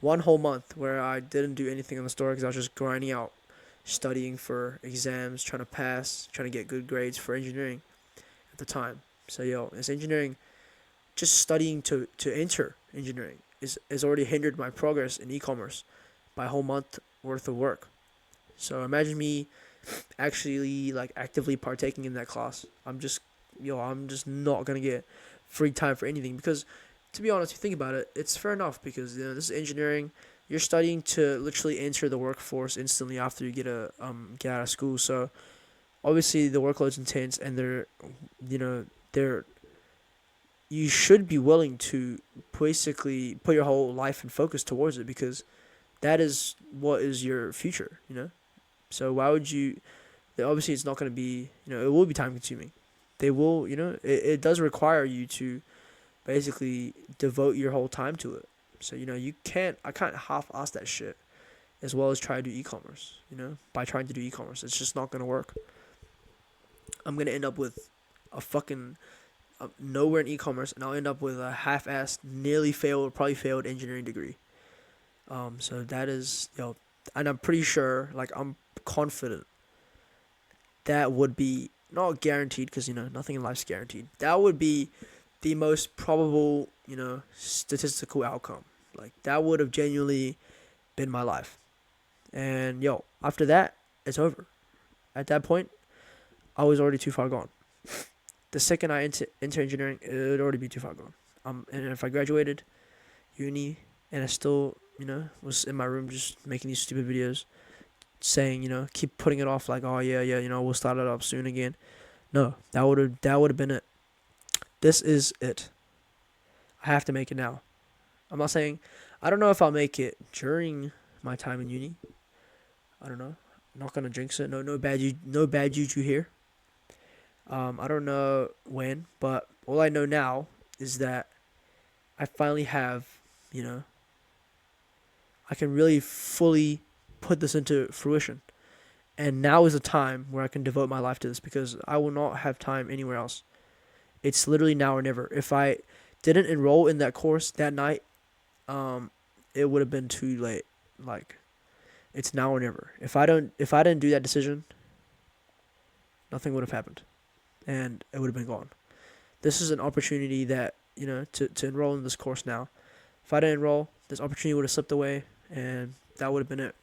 1 whole month where I didn't do anything in the store because I was just grinding out, studying for exams, trying to pass, trying to get good grades for engineering at the time. So it's engineering, just studying to enter engineering is already hindered my progress in e-commerce by a whole month worth of work. So imagine me actually like actively partaking in that class. I'm just not gonna get free time for anything, because to be honest, if you think about it, it's fair enough, because this is engineering. You're studying to literally enter the workforce instantly after you get out of school. So obviously the workload's intense, and they're you should be willing to basically put your whole life and focus towards it, because that is what is your future. So why would you? Obviously, it's not going to be. It will be time consuming. They will. It does require you to basically devote your whole time to it. So you can't. I can't half-ass that shit, as well as try to do e-commerce. By trying to do e-commerce, it's just not going to work. I'm gonna end up with a fucking nowhere in e-commerce, and I'll end up with a half-assed, nearly failed, probably failed engineering degree. So that is, and I'm pretty sure, like, I'm confident that would be not guaranteed, because nothing in life's guaranteed. That would be the most probable, statistical outcome. Like, that would have genuinely been my life. And after that, it's over. At that point, I was already too far gone. The second I enter engineering, it would already be too far gone. And if I graduated uni and I still, was in my room just making these stupid videos, saying, keep putting it off, like, oh yeah, we'll start it up soon again. No, that would have been it. This is it. I have to make it now. I'm not saying, I don't know if I'll make it during my time in uni. I don't know. I'm not gonna jinx it. No bad juju here. I don't know when, but all I know now is that I finally have, I can really fully put this into fruition. And now is the time where I can devote my life to this, because I will not have time anywhere else. It's literally now or never. If I didn't enroll in that course that night, it would have been too late. Like, it's now or never. If I didn't do that decision, nothing would have happened, and it would have been gone. This is an opportunity that, to enroll in this course now. If I didn't enroll, this opportunity would have slipped away, and that would have been it.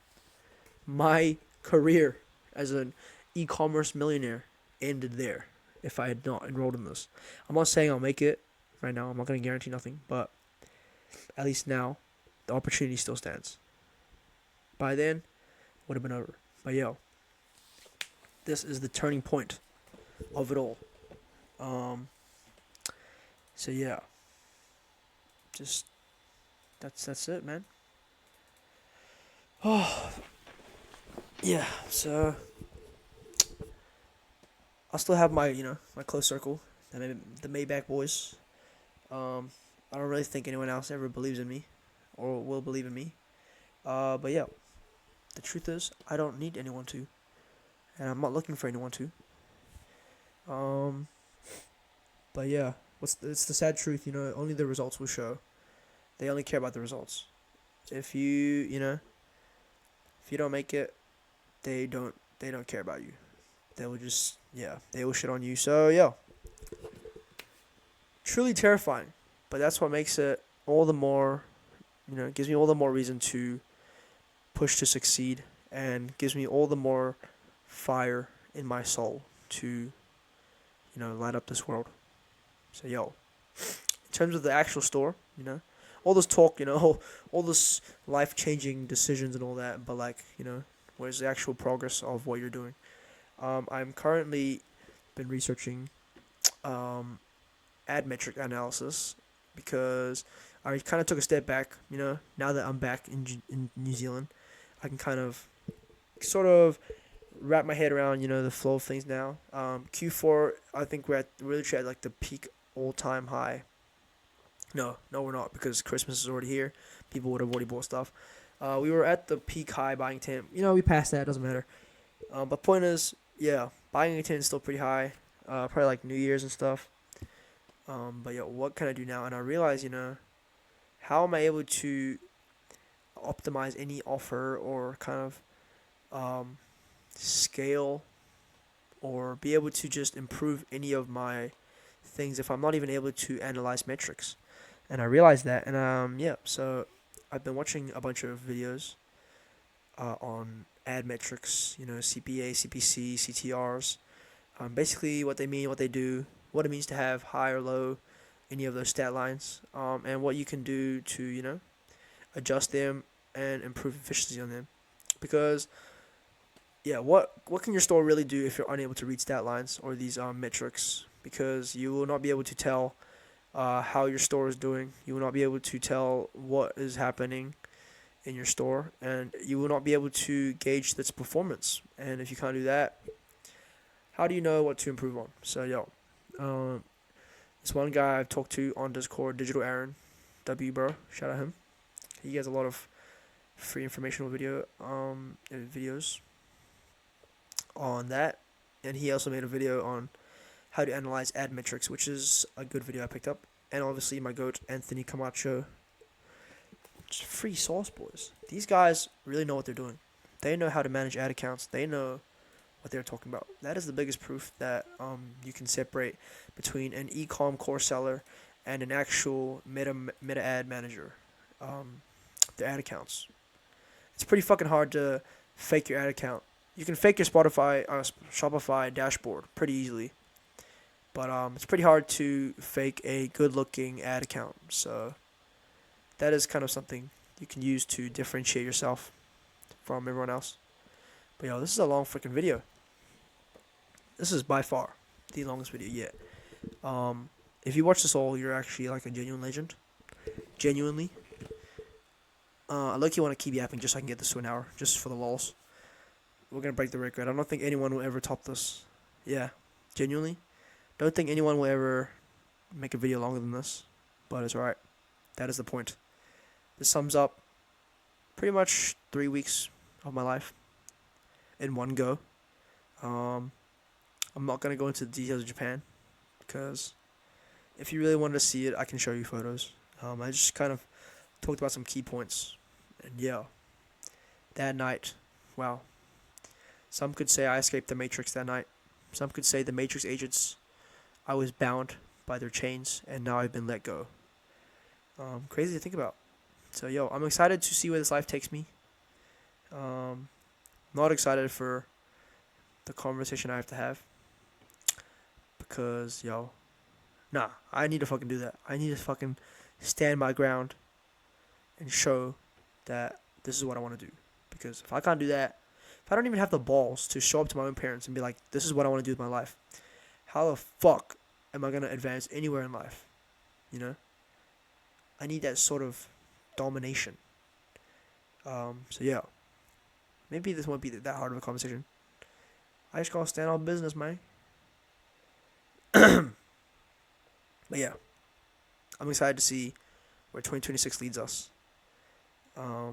My career as an e-commerce millionaire ended there if I had not enrolled in this. I'm not saying I'll make it right now. I'm not going to guarantee nothing, but at least now, the opportunity still stands. By then, it would have been over. But yo, this is the turning point of it all. So yeah, just that's it, man. Oh yeah. So I'll still have my my close circle, the Maybach boys. I don't really think anyone else ever believes in me, or will believe in me. But yeah, the truth is I don't need anyone to, and I'm not looking for anyone to. Um, but yeah, it's the sad truth, only the results will show. They only care about the results. If if you don't make it, they don't care about you. They will just, they will shit on you. So yeah, truly terrifying. But that's what makes it all the more, gives me all the more reason to push to succeed, and gives me all the more fire in my soul to, light up this world. So yo, in terms of the actual store, all this talk, all this life changing decisions and all that, but like, where's the actual progress of what you're doing? I'm currently been researching ad metric analysis, because I kind of took a step back. Now that I'm back in New Zealand, I can kind of sort of wrap my head around the flow of things now. Q4, I think we're literally at like the peak all time high. No, we're not, because Christmas is already here. People would have already bought stuff. We were at the peak high buying intent. We passed that. Doesn't matter. But point is, yeah, buying intent is still pretty high. Probably like New Year's and stuff. But yeah, what can I do now? And I realize, how am I able to optimize any offer, or kind of scale, or be able to just improve any of my things if I'm not even able to analyze metrics. And I realized that, and yeah, so I've been watching a bunch of videos on ad metrics, CPA, CPC, CTRs, basically what they mean, what they do, what it means to have high or low, any of those stat lines, and what you can do to, adjust them and improve efficiency on them. Because, yeah, what can your store really do if you're unable to read stat lines or these metrics? Because you will not be able to tell how your store is doing. You will not be able to tell what is happening in your store, and you will not be able to gauge its performance. And if you can't do that, how do you know what to improve on? So yo, this one guy I've talked to on Discord, Digital Aaron, W bro, shout out him. He has a lot of free informational videos on that, and he also made a video on how to analyze ad metrics, which is a good video I picked up. And obviously my goat, Anthony Camacho. Just free sauce, boys. These guys really know what they're doing. They know how to manage ad accounts. They know what they're talking about. That is the biggest proof that you can separate between an e-com core seller and an actual meta ad manager. Their ad accounts. It's pretty fucking hard to fake your ad account. You can fake your Shopify dashboard pretty easily, but it's pretty hard to fake a good-looking ad account. So that is kind of something you can use to differentiate yourself from everyone else. But yo, this is a long freaking video. This is by far the longest video yet. If you watch this all, you're actually like a genuine legend. Genuinely. I look, you want to keep yapping just so I can get this to an hour, just for the lols. We're gonna break the record. I don't think anyone will ever top this. Yeah, genuinely, don't think anyone will ever make a video longer than this. But it's alright. That is the point. This sums up pretty much 3 weeks of my life in one go. I'm not gonna go into the details of Japan because if you really wanted to see it, I can show you photos. I just kind of talked about some key points, and yeah, that night, wow. Some could say I escaped the Matrix that night. Some could say the Matrix agents, I was bound by their chains, and now I've been let go. Crazy to think about. So, yo, I'm excited to see where this life takes me. Not excited for the conversation I have to have. Because, yo, nah, I need to fucking do that. I need to fucking stand my ground and show that this is what I want to do. Because if I can't do that, if I don't even have the balls to show up to my own parents and be like, this is what I want to do with my life, how the fuck am I going to advance anywhere in life? You know? I need that sort of domination. So yeah. Maybe this won't be that hard of a conversation. I just gotta stand on business, man. But yeah. I'm excited to see where 2026 leads us. I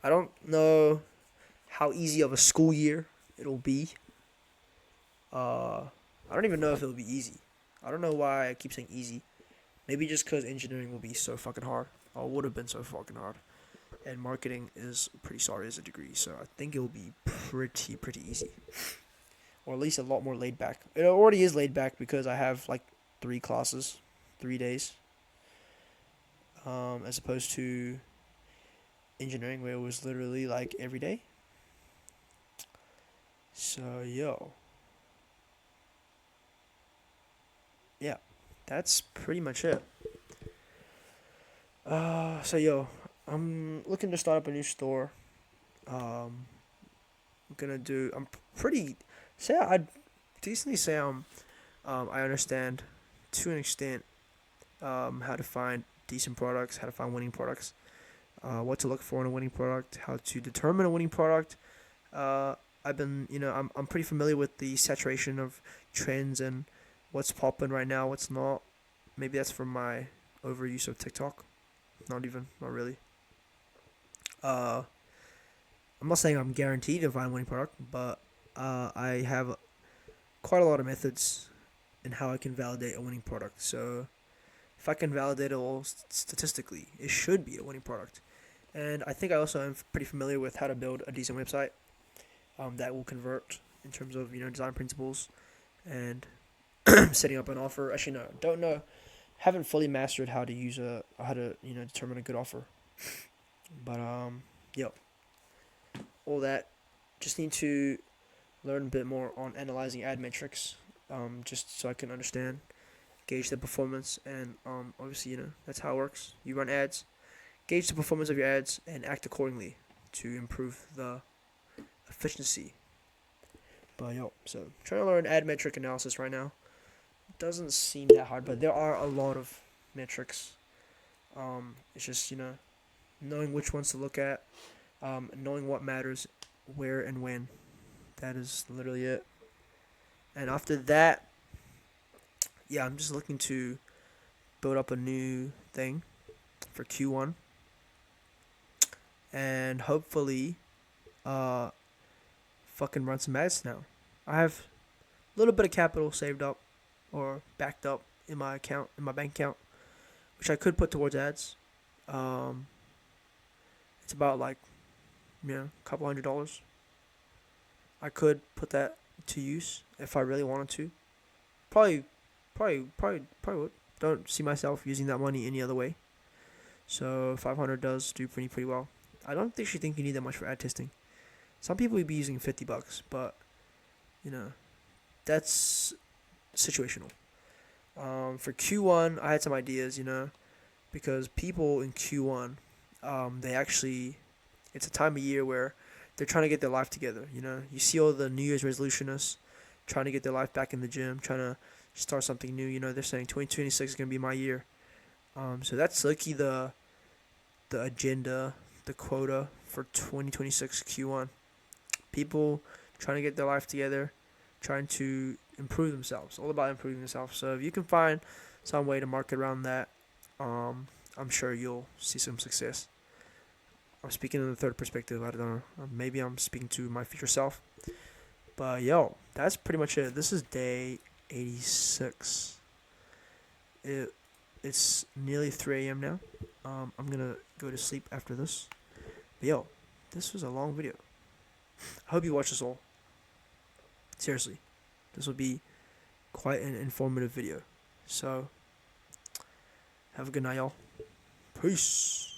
don't know how easy of a school year it'll be. I don't even know if it'll be easy. I don't know why I keep saying easy. Maybe just because engineering will be so fucking hard. Or would have been so fucking hard. And marketing is pretty sorry as a degree. So I think it will be pretty easy. Or at least a lot more laid back. It already is laid back because I have like 3 classes, 3 days. As opposed to engineering where it was literally like every day. So, yo. Yeah, that's pretty much it. So yo, I'm looking to start up a new store. I'm pretty, say I'd decently say I understand to an extent, how to find decent products, how to find winning products, what to look for in a winning product, how to determine a winning product. I'm pretty familiar with the saturation of trends and what's popping right now, what's not. Maybe that's from my overuse of TikTok. Not really. I'm not saying I'm guaranteed to find a winning product, but I have quite a lot of methods in how I can validate a winning product. So if I can validate it all statistically, it should be a winning product. And I think I also am pretty familiar with how to build a decent website that will convert in terms of design principles and setting up an offer. Actually, no, don't know. Haven't fully mastered how to determine a good offer. But yo, all that. Just need to learn a bit more on analyzing ad metrics. Just so I can understand, gauge the performance, and obviously that's how it works. You run ads, gauge the performance of your ads, and act accordingly to improve the efficiency. But yo, so trying to learn ad metric analysis right now. Doesn't seem that hard, but there are a lot of metrics. It's just knowing which ones to look at, knowing what matters, where and when. That is literally it. And after that, yeah, I'm just looking to build up a new thing for Q1, and hopefully, fucking run some ads now. I have a little bit of capital saved up or backed up in my bank account, which I could put towards ads. It's about like, a couple $100. I could put that to use if I really wanted to. Probably would. Don't see myself using that money any other way. So 500 does do pretty well. I don't actually think you need that much for ad testing. Some people would be using $50, but that's situational. For Q1, I had some ideas, because people in Q1, it's a time of year where they're trying to get their life together. You see all the New Year's resolutionists trying to get their life back in the gym, trying to start something new. They're saying 2026 is gonna be my year. So that's lucky the agenda, the quota for 2026 Q1. People trying to get their life together, trying to improve themselves. All about improving themselves. So if you can find some way to market around that, I'm sure you'll see some success. I'm speaking in the third perspective. I don't know. Maybe I'm speaking to my future self. But yo, that's pretty much it. This is day 86. It's nearly 3 a.m. now. I'm gonna go to sleep after this. But yo, this was a long video. I hope you watch this all. Seriously, this will be quite an informative video. So, have a good night, y'all. Peace.